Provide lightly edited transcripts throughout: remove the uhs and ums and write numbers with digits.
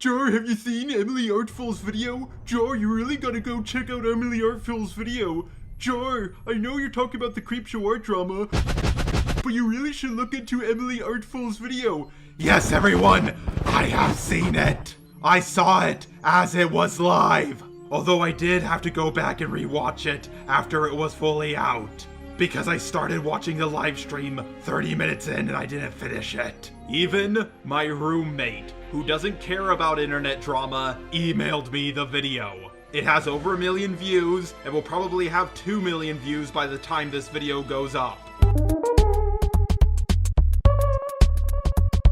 Jar, have you seen Emily Artful's video? Jar, you really gotta go check out Emily Artful's video. Jar, I know you're talking about the CreepShow Art drama, but you really should look into Emily Artful's video. Yes, everyone, I have seen it. I saw it as it was live. Although I did have to go back and rewatch it after it was fully out, because I started watching the live stream 30 minutes in and I didn't finish it. Even my roommate, who doesn't care about internet drama, emailed me the video. It has over 1 million views and will probably have 2 million views by the time this video goes up.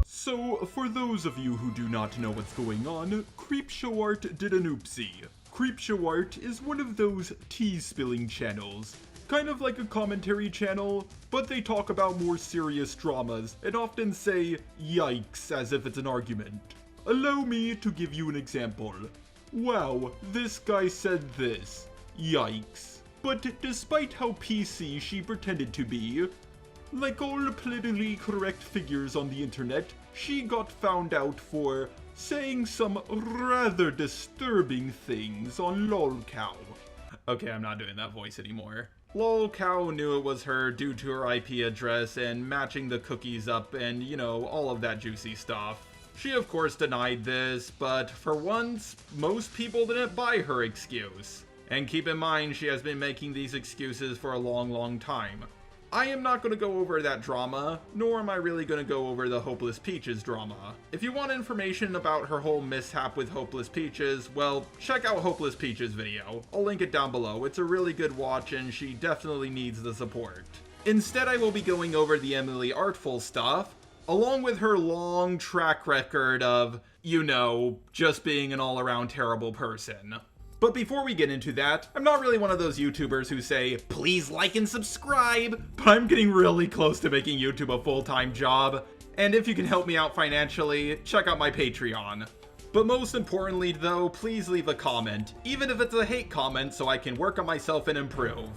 So, for those of you who do not know what's going on, CreepShow Art did an oopsie. CreepShow Art is one of those tea-spilling channels. Kind of like a commentary channel, but they talk about more serious dramas and often say yikes as if it's an argument. Allow me to give you an example. Wow, this guy said this. Yikes. But despite how PC she pretended to be, like all politically correct figures on the internet, she got found out for saying some rather disturbing things on LOLcow. Okay, I'm not doing that voice anymore. LOLcow knew it was her due to her IP address and matching the cookies up and, you know, all of that juicy stuff. She of course denied this, but for once, most people didn't buy her excuse. And keep in mind, she has been making these excuses for a long time. I am not going to go over that drama, nor am I really going to go over the Hopeless Peaches drama. If you want information about her whole mishap with Hopeless Peaches, well, check out Hopeless Peaches' video. I'll link it down below. It's a really good watch and she definitely needs the support. Instead, I will be going over the Emily Artful stuff, along with her long track record of, you know, just being an all-around terrible person. But before we get into that, I'm not really one of those YouTubers who say, please like and subscribe, but I'm getting really close to making YouTube a full-time job, and if you can help me out financially, check out my Patreon. But most importantly though, please leave a comment, even if it's a hate comment so I can work on myself and improve.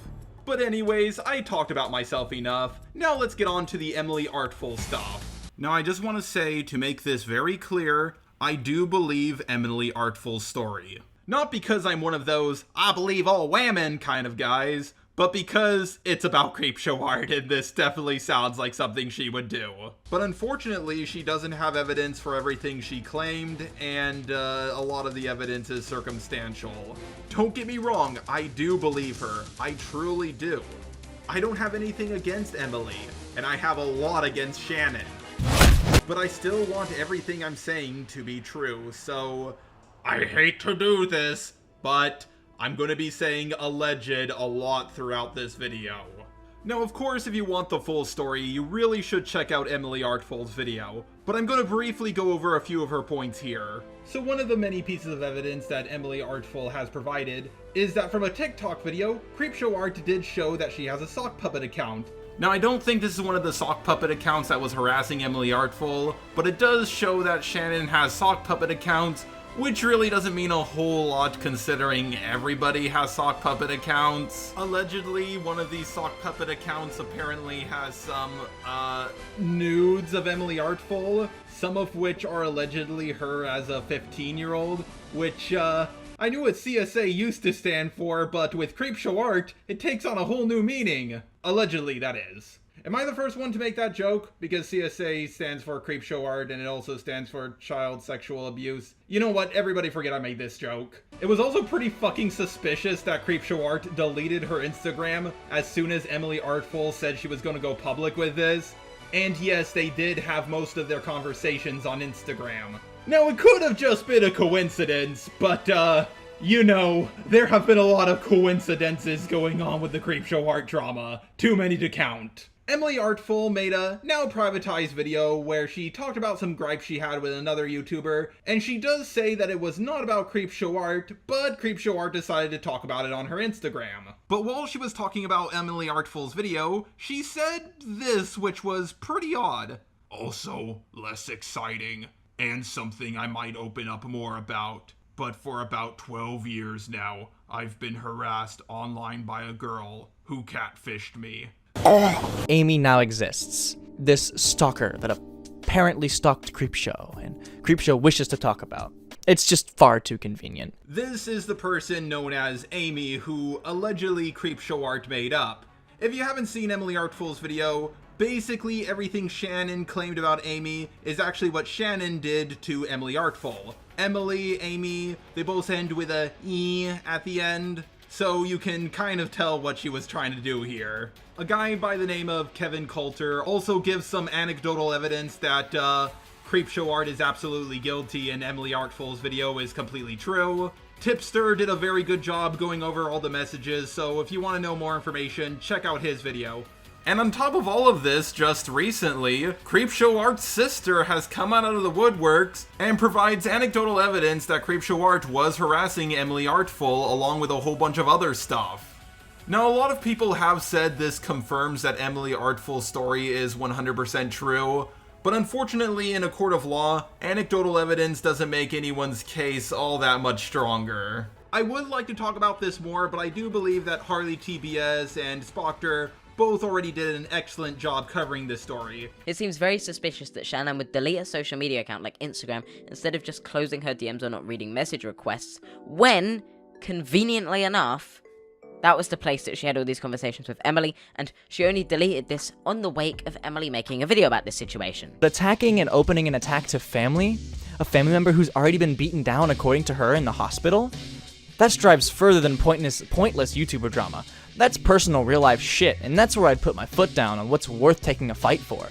But anyways, I talked about myself enough, now let's get on to the Emily Artful stuff. Now I just want to say, to make this very clear, I do believe Emily Artful's story. Not because I'm one of those, I believe all women kind of guys, but because it's about CreepShow Art and this definitely sounds like something she would do. But unfortunately, she doesn't have evidence for everything she claimed, and a lot of the evidence is circumstantial. Don't get me wrong, I do believe her. I truly do. I don't have anything against Emily, and I have a lot against Shannon. But I still want everything I'm saying to be true, so I hate to do this, but I'm going to be saying alleged a lot throughout this video. Now, of course, if you want the full story, you really should check out Emily Artful's video, but I'm going to briefly go over a few of her points here. So one of the many pieces of evidence that Emily Artful has provided is that from a TikTok video, CreepShow Art did show that she has a sock puppet account. Now, I don't think this is one of the sock puppet accounts that was harassing Emily Artful, but it does show that Shannon has sock puppet accounts, which really doesn't mean a whole lot considering everybody has sock puppet accounts. Allegedly, one of these sock puppet accounts apparently has some, nudes of Emily Artful, some of which are allegedly her as a 15-year-old, which, I knew what CSA used to stand for, but with CreepShow Art, it takes on a whole new meaning. Allegedly, that is. Am I the first one to make that joke? Because CSA stands for CreepShow Art and it also stands for child sexual abuse. You know what? Everybody forget I made this joke. It was also pretty fucking suspicious that CreepShow Art deleted her Instagram as soon as Emily Artful said she was going to go public with this. And yes, they did have most of their conversations on Instagram. Now, it could have just been a coincidence, but, you know, there have been a lot of coincidences going on with the CreepShow Art drama. Too many to count. Emily Artful made a now privatized video where she talked about some gripes she had with another YouTuber, and she does say that it was not about CreepShow Art, but CreepShow Art decided to talk about it on her Instagram. But while she was talking about Emily Artful's video, she said this, which was pretty odd. Also, less exciting, and something I might open up more about. But for about 12 years now, I've been harassed online by a girl who catfished me. Amy now exists. This stalker that apparently stalked CreepShow, and CreepShow wishes to talk about. It's just far too convenient. This is the person known as Amy who allegedly CreepShow Art made up. If you haven't seen Emily Artful's video, basically everything Shannon claimed about Amy is actually what Shannon did to Emily Artful. Emily, Amy, they both end with a E at the end, so you can kind of tell what she was trying to do here. A guy by the name of Kevin Coulter also gives some anecdotal evidence that CreepShow Art is absolutely guilty and Emily Artful's video is completely true. Tipster did a very good job going over all the messages, so if you want to know more information, check out his video. And on top of all of this, just recently, CreepShow Art's sister has come out of the woodworks and provides anecdotal evidence that CreepShow Art was harassing Emily Artful along with a whole bunch of other stuff. Now, a lot of people have said this confirms that Emily Artful's story is 100% true, but unfortunately, in a court of law, anecdotal evidence doesn't make anyone's case all that much stronger. I would like to talk about this more, but I do believe that HarleyTB'S and Spoctor both already did an excellent job covering this story. It seems very suspicious that Shannon would delete a social media account like Instagram instead of just closing her DMs or not reading message requests, when, conveniently enough, that was the place that she had all these conversations with Emily, and she only deleted this on the wake of Emily making a video about this situation. Attacking and opening an attack to family? A family member who's already been beaten down according to her in the hospital? That strives further than pointless YouTuber drama. That's personal real-life shit, and that's where I'd put my foot down on what's worth taking a fight for.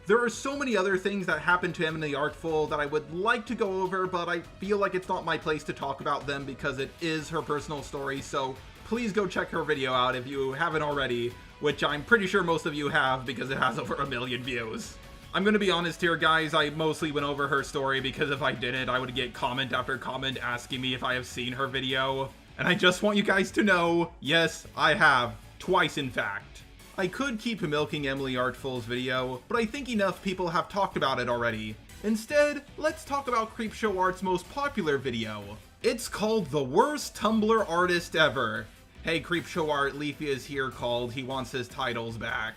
There are so many other things that happened to Emily Artful that I would like to go over, but I feel like it's not my place to talk about them because it is her personal story, so please go check her video out if you haven't already, which I'm pretty sure most of you have because it has over 1 million views. I'm gonna be honest here, guys, I mostly went over her story because if I didn't, I would get comment after comment asking me if I have seen her video. And I just want you guys to know, yes, I have. Twice, in fact. I could keep milking Emily Artful's video, but I think enough people have talked about it already. Instead, let's talk about CreepShow Art's most popular video. It's called The Worst Tumblr Artist Ever. Hey, CreepShow Art, Leafy is here called He Wants His Titles Back.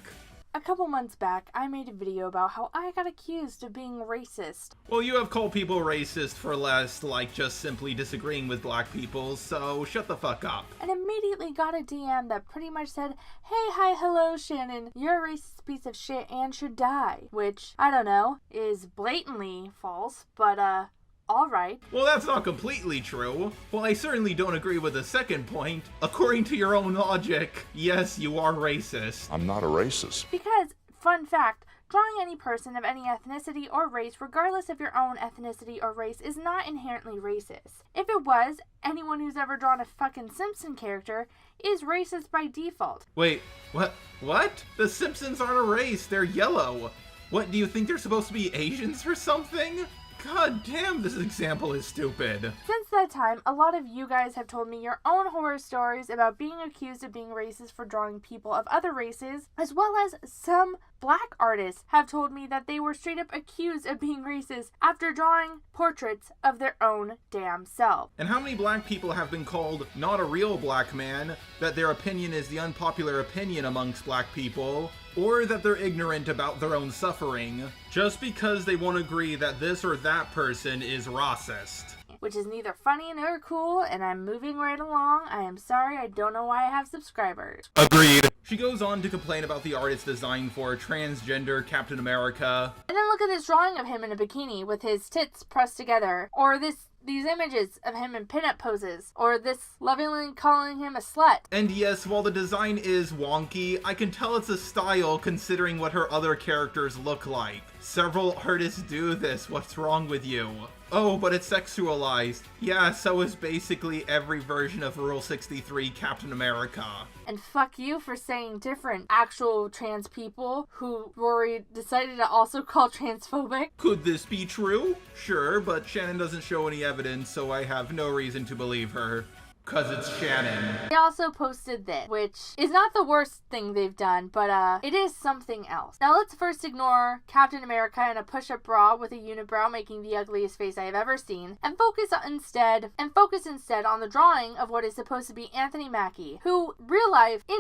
A couple months back, I made a video about how I got accused of being racist. Well, you have called people racist for less, like, just simply disagreeing with black people, so shut the fuck up. And immediately got a DM that pretty much said, hey, hi, hello, Shannon, you're a racist piece of shit and should die. Which, I don't know, is blatantly false, but, alright. Well, that's not completely true. Well, I certainly don't agree with the second point. According to your own logic, yes, you are racist. I'm not a racist. Because, fun fact, drawing any person of any ethnicity or race, regardless of your own ethnicity or race, is not inherently racist. If it was, anyone who's ever drawn a fucking Simpson character is racist by default. Wait, what? What? The Simpsons aren't a race, they're yellow. What, do you think they're supposed to be Asians or something? God damn, this example is stupid. Since that time, a lot of you guys have told me your own horror stories about being accused of being racist for drawing people of other races, as well as some black artists have told me that they were straight up accused of being racist after drawing portraits of their own damn self. And how many black people have been called not a real black man, that their opinion is the unpopular opinion amongst black people, or that they're ignorant about their own suffering, just because they won't agree that this or that person is racist. Which is neither funny nor cool, and I'm moving right along. I am sorry, I don't know why I have subscribers. Agreed. She goes on to complain about the artist's design for transgender Captain America. And then look at this drawing of him in a bikini with his tits pressed together, or these images of him in pinup poses, or this lovingly calling him a slut. And yes, while the design is wonky, I can tell it's a style considering what her other characters look like. Several artists do this, what's wrong with you? Oh, but it's sexualized. Yeah, so is basically every version of Rule 63 Captain America. And fuck you for saying different actual trans people who Rory decided to also call transphobic. Could this be true? Sure, but Shannon doesn't show any evidence, so I have no reason to believe her. 'Cause it's Shannon. They also posted this, which is not the worst thing they've done, but it is something else. Now let's first ignore Captain America in a push-up bra with a unibrow making the ugliest face I have ever seen, and focus instead on the drawing of what is supposed to be Anthony Mackie, who in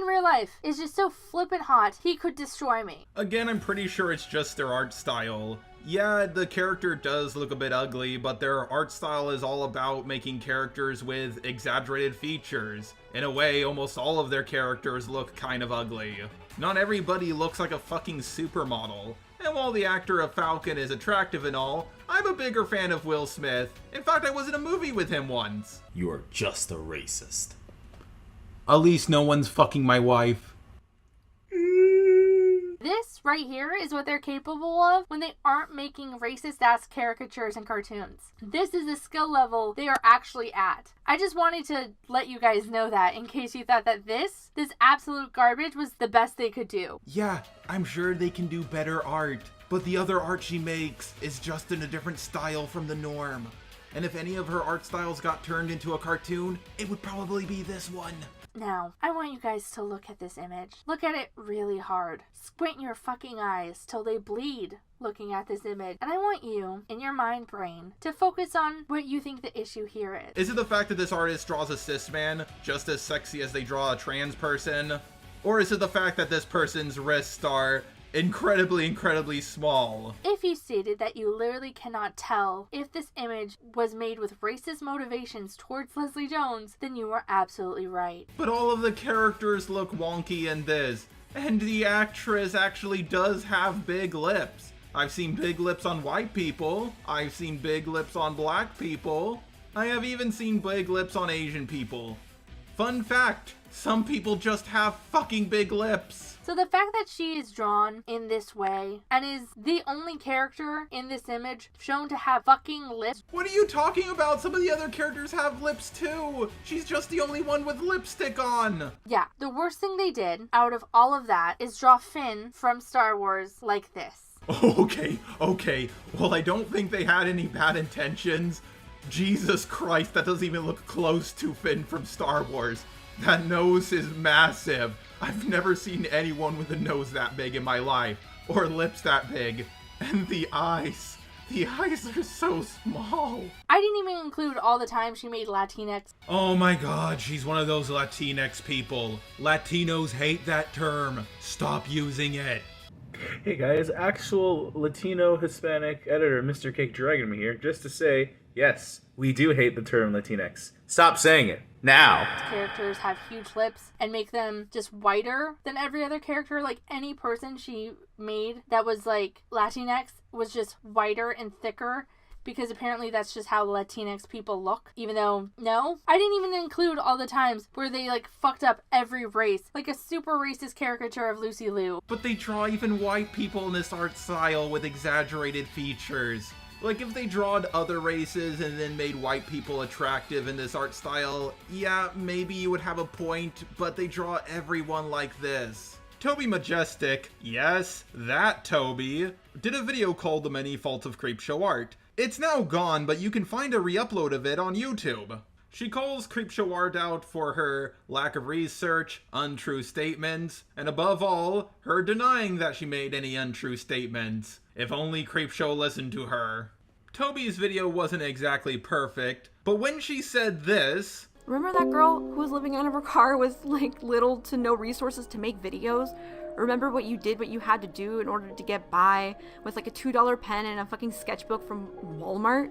real life is just so flippin' hot he could destroy me. Again, I'm pretty sure it's just their art style. Yeah, the character does look a bit ugly, but their art style is all about making characters with exaggerated features. In a way, almost all of their characters look kind of ugly. Not everybody looks like a fucking supermodel. And while the actor of Falcon is attractive and all, I'm a bigger fan of Will Smith. In fact, I was in a movie with him once. You are just a racist. At least no one's fucking my wife. This right here is what they're capable of when they aren't making racist-ass caricatures and cartoons. This is the skill level they are actually at. I just wanted to let you guys know that in case you thought that this absolute garbage was the best they could do. Yeah, I'm sure they can do better art, but the other art she makes is just in a different style from the norm. And if any of her art styles got turned into a cartoon, it would probably be this one. Now, I want you guys to look at this image. Look at it really hard. Squint your fucking eyes till they bleed looking at this image. And I want you, in your mind brain, to focus on what you think the issue here is. Is it the fact that this artist draws a cis man just as sexy as they draw a trans person? Or is it the fact that this person's wrists are incredibly small? If you stated that you literally cannot tell if this image was made with racist motivations towards Leslie Jones, then you are absolutely right. But all of the characters look wonky in this, and the actress actually does have big lips. I've seen big lips on white people, I've seen big lips on black people, I have even seen big lips on Asian people. Fun fact, some people just have fucking big lips. So the fact that she is drawn in this way and is the only character in this image shown to have fucking lips. What are you talking about? Some of the other characters have lips too. She's just the only one with lipstick on. Yeah, the worst thing they did out of all of that is draw Finn from Star Wars like this. Okay. Well, I don't think they had any bad intentions. Jesus Christ, that doesn't even look close to Finn from Star Wars. That nose is massive. I've never seen anyone with a nose that big in my life, or lips that big. And the eyes are so small. I didn't even include all the time she made Latinx. Oh my god, she's one of those Latinx people. Latinos hate that term. Stop using it. Hey guys, actual Latino Hispanic editor MrCakeDragonMan here, just to say, yes, we do hate the term Latinx. Stop saying it. Now. Characters have huge lips and make them just whiter than every other character. Like any person she made that was like Latinx was just whiter and thicker, because apparently that's just how Latinx people look. Even though, no, I didn't even include all the times where they like fucked up every race, like a super racist caricature of Lucy Liu. But they draw even white people in this art style with exaggerated features. Like, if they drawed other races and then made white people attractive in this art style, yeah, maybe you would have a point, but they draw everyone like this. Tobi Majestic, yes, that Tobi, did a video called The Many Faults of CreepShow Art. It's now gone, but you can find a re-upload of it on YouTube. She calls CreepShow Art out for her lack of research, untrue statements, and above all, her denying that she made any untrue statements. If only CreepShow listened to her. Tobi's video wasn't exactly perfect, but when she said this... Remember that girl who was living out of her car with like little to no resources to make videos? Remember what you did, what you had to do in order to get by with like a $2 pen and a fucking sketchbook from Walmart?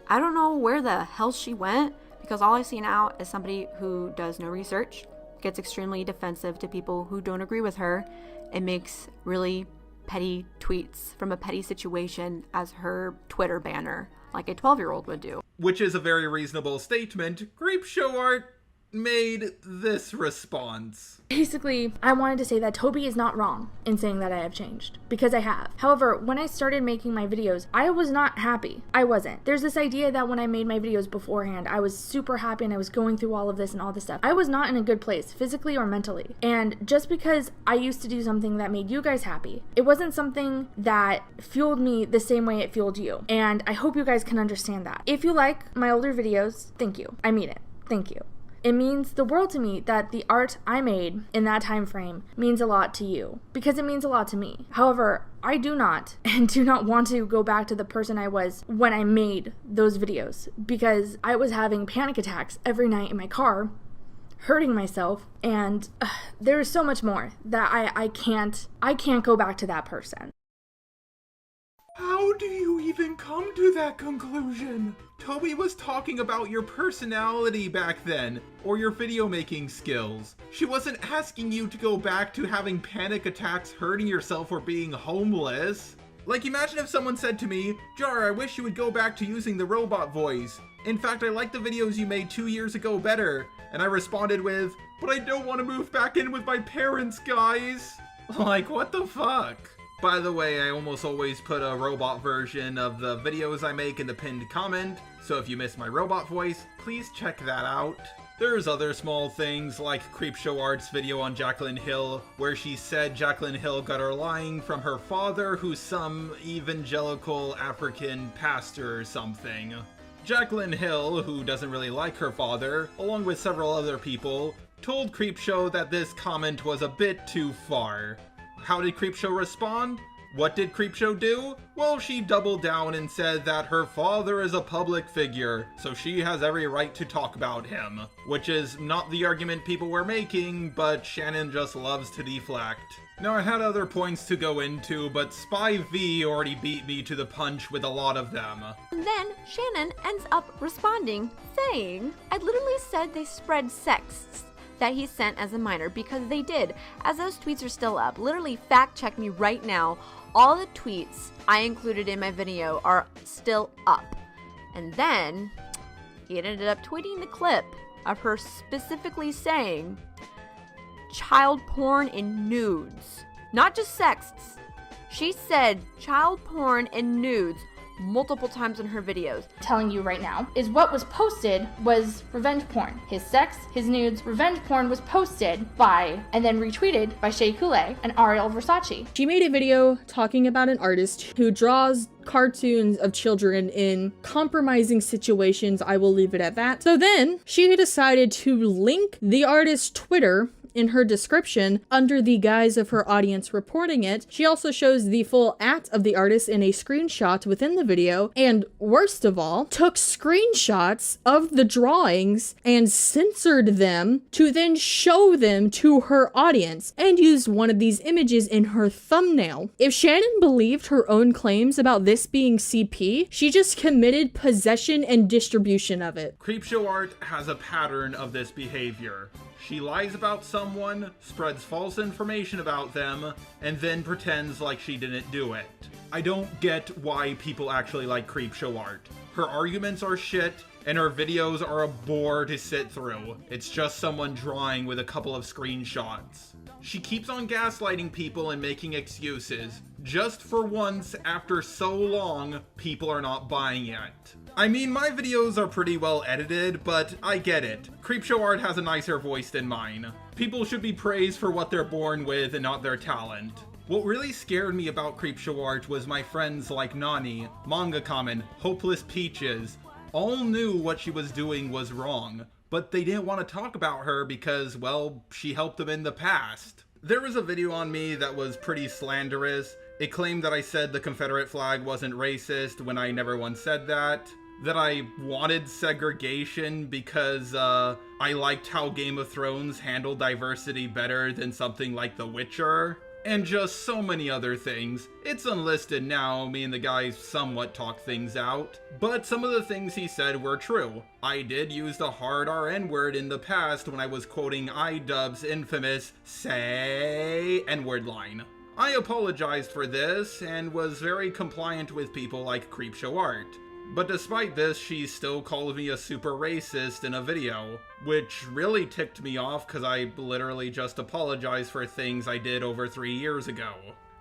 I don't know where the hell she went, because all I see now is somebody who does no research, gets extremely defensive to people who don't agree with her, and makes really petty tweets from a petty situation as her Twitter banner, like a 12-year-old would do. Which is a very reasonable statement. CreepShow Art made this response. Basically, I wanted to say that Tobi is not wrong in saying that I have changed, because I have. However, when I started making my videos, I was not happy. I wasn't. There's this idea that when I made my videos beforehand, I was super happy and I was going through all of this and all this stuff. I was not in a good place, physically or mentally. And just because I used to do something that made you guys happy, it wasn't something that fueled me the same way it fueled you. And I hope you guys can understand that. If you like my older videos, thank you. I mean it. Thank you. It means the world to me that the art I made in that time frame means a lot to you, because it means a lot to me. However, I do not want to go back to the person I was when I made those videos, because I was having panic attacks every night in my car, hurting myself, and there is so much more that I can't go back to that person. How do you even come to that conclusion? Tobi was talking about your personality back then, or your video making skills. She wasn't asking you to go back to having panic attacks, hurting yourself, or being homeless. Like, imagine if someone said to me, Jar, I wish you would go back to using the robot voice. In fact, I like the videos you made 2 years ago better. And I responded with, but I don't want to move back in with my parents, guys. Like, what the fuck? By the way, I almost always put a robot version of the videos I make in the pinned comment, so if you miss my robot voice, please check that out. There's other small things like CreepShow Art's video on Jaclyn Hill, where she said Jaclyn Hill got her lying from her father, who's some evangelical African pastor or something. Jaclyn Hill, who doesn't really like her father, along with several other people, told CreepShow that this comment was a bit too far. How did CreepShow respond? What did CreepShow do? Well, she doubled down and said that her father is a public figure, so she has every right to talk about him. Which is not the argument people were making, but Shannon just loves to deflect. Now, I had other points to go into, but SpyV already beat me to the punch with a lot of them. And then Shannon ends up responding, saying, I literally said they spread sexts that he sent as a minor, because they did, as those tweets are still up. Literally fact check me right now. All the tweets I included in my video are still up. And then he ended up tweeting the clip of her specifically saying child porn and nudes, not just sexts. She said child porn and nudes multiple times in her videos. Telling you right now is what was posted was revenge porn. His sex, his nudes, revenge porn was posted by and then retweeted by Shea Coulee and Ariel Versace. She made a video talking about an artist who draws cartoons of children in compromising situations. I will leave it at that. So then she decided to link the artist's Twitter in her description under the guise of her audience reporting it. She also shows the full @ of the artist in a screenshot within the video, and worst of all, took screenshots of the drawings and censored them to then show them to her audience and used one of these images in her thumbnail. If Shannon believed her own claims about this being CP, she just committed possession and distribution of it. CreepShow Art has a pattern of this behavior. She lies about someone, spreads false information about them, and then pretends like she didn't do it. I don't get why people actually like CreepShow Art. Her arguments are shit, and her videos are a bore to sit through. It's just someone drawing with a couple of screenshots. She keeps on gaslighting people and making excuses. Just for once, after so long, people are not buying it. I mean, my videos are pretty well edited, but I get it. CreepShow Art has a nicer voice than mine. People should be praised for what they're born with and not their talent. What really scared me about CreepShow Art was my friends like Nani, Manga Common, Hopeless Peaches, all knew what she was doing was wrong, but they didn't want to talk about her because, well, she helped them in the past. There was a video on me that was pretty slanderous. It claimed that I said the Confederate flag wasn't racist when I never once said that. That I wanted segregation because I liked how Game of Thrones handled diversity better than something like The Witcher. And just so many other things. It's unlisted now, me and the guy somewhat talked things out. But some of the things he said were true. I did use the hard RN word in the past when I was quoting iDubbbz's infamous say N-word line. I apologized for this and was very compliant with people like CreepShow Art. But despite this, she still called me a super racist in a video, which really ticked me off because I literally just apologized for things I did over 3 years ago.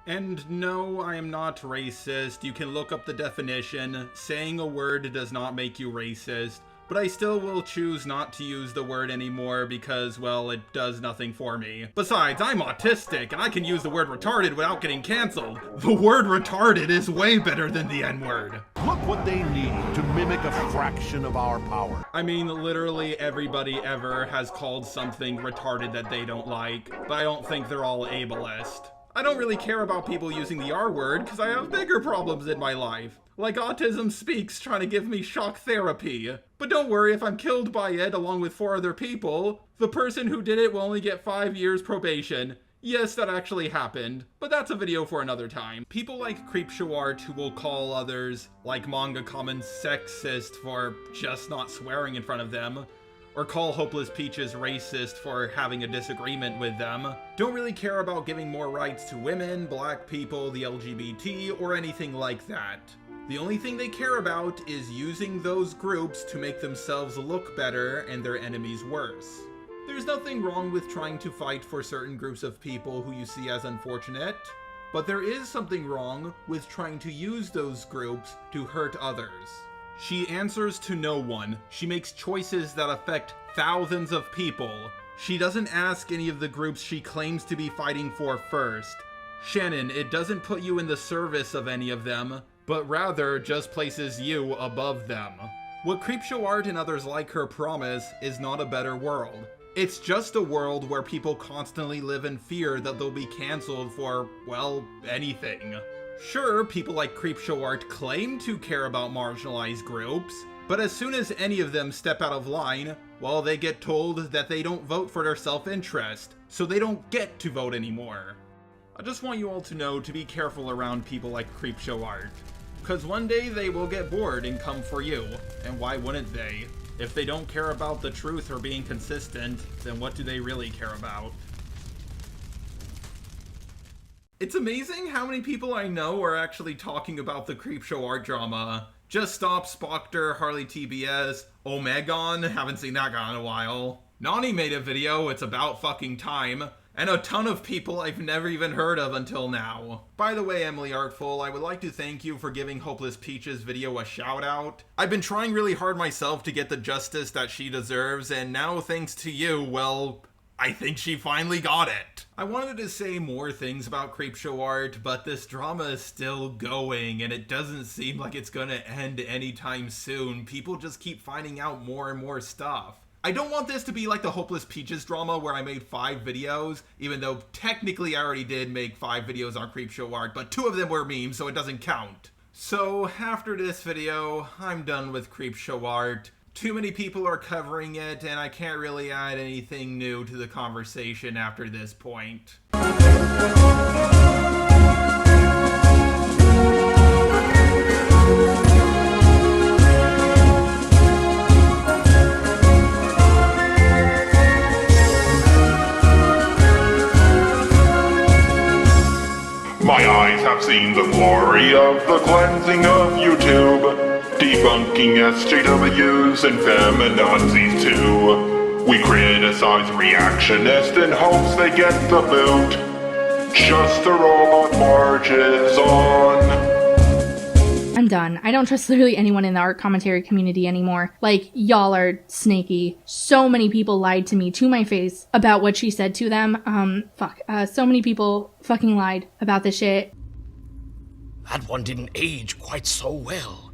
And no, I am not racist. You can look up the definition. Saying a word does not make you racist. But I still will choose not to use the word anymore because, well, it does nothing for me. Besides, I'm autistic and I can use the word retarded without getting canceled. The word retarded is way better than the N-word. Look what they need to mimic a fraction of our power. I mean, literally everybody ever has called something retarded that they don't like, but I don't think they're all ableist. I don't really care about people using the R word because I have bigger problems in my life. Like Autism Speaks trying to give me shock therapy. But don't worry, if I'm killed by it along with 4 other people, the person who did it will only get 5 years probation. Yes, that actually happened, but that's a video for another time. People like CreepShow Art who will call others, like manga comments, sexist for just not swearing in front of them, or call Hopeless Peaches racist for having a disagreement with them, don't really care about giving more rights to women, black people, the LGBT, or anything like that. The only thing they care about is using those groups to make themselves look better and their enemies worse. There's nothing wrong with trying to fight for certain groups of people who you see as unfortunate, but there is something wrong with trying to use those groups to hurt others. She answers to no one. She makes choices that affect thousands of people. She doesn't ask any of the groups she claims to be fighting for first. Shannon, it doesn't put you in the service of any of them, but rather just places you above them. What CreepShow Art and others like her promise is not a better world. It's just a world where people constantly live in fear that they'll be cancelled for, well, anything. Sure, people like CreepShow Art claim to care about marginalized groups, but as soon as any of them step out of line, well, they get told that they don't vote for their self-interest, so they don't get to vote anymore. I just want you all to know to be careful around people like CreepShow Art, because one day they will get bored and come for you, and why wouldn't they? If they don't care about the truth or being consistent, then what do they really care about? It's amazing how many people I know are actually talking about the CreepShow Art drama. Just Stop, Spoctor, HarleyTB'S, Omegon, haven't seen that guy in a while. Nani made a video, it's about fucking time. And a ton of people I've never even heard of until now. By the way, Emily Artful, I would like to thank you for giving Hopeless Peaches video a shout out. I've been trying really hard myself to get the justice that she deserves, and now thanks to you, well, I think she finally got it. I wanted to say more things about CreepShow Art, but this drama is still going, and it doesn't seem like it's gonna end anytime soon. People just keep finding out more and more stuff. I don't want this to be like the Hopeless Peaches drama where I made 5 videos, even though technically I already did make 5 videos on CreepShow Art, but 2 of them were memes, so it doesn't count. So after this video, I'm done with CreepShow Art. Too many people are covering it, and I can't really add anything new to the conversation after this point. My eyes have seen the glory of the cleansing of YouTube, debunking SJWs and feminazis too. We criticize reactionists in hopes they get the boot. Just the robot marches on. I'm done. I don't trust literally anyone in the art commentary community anymore. Like, y'all are snaky. So many people lied to me to my face about what she said to them. So many people fucking lied about this shit. That one didn't age quite so well.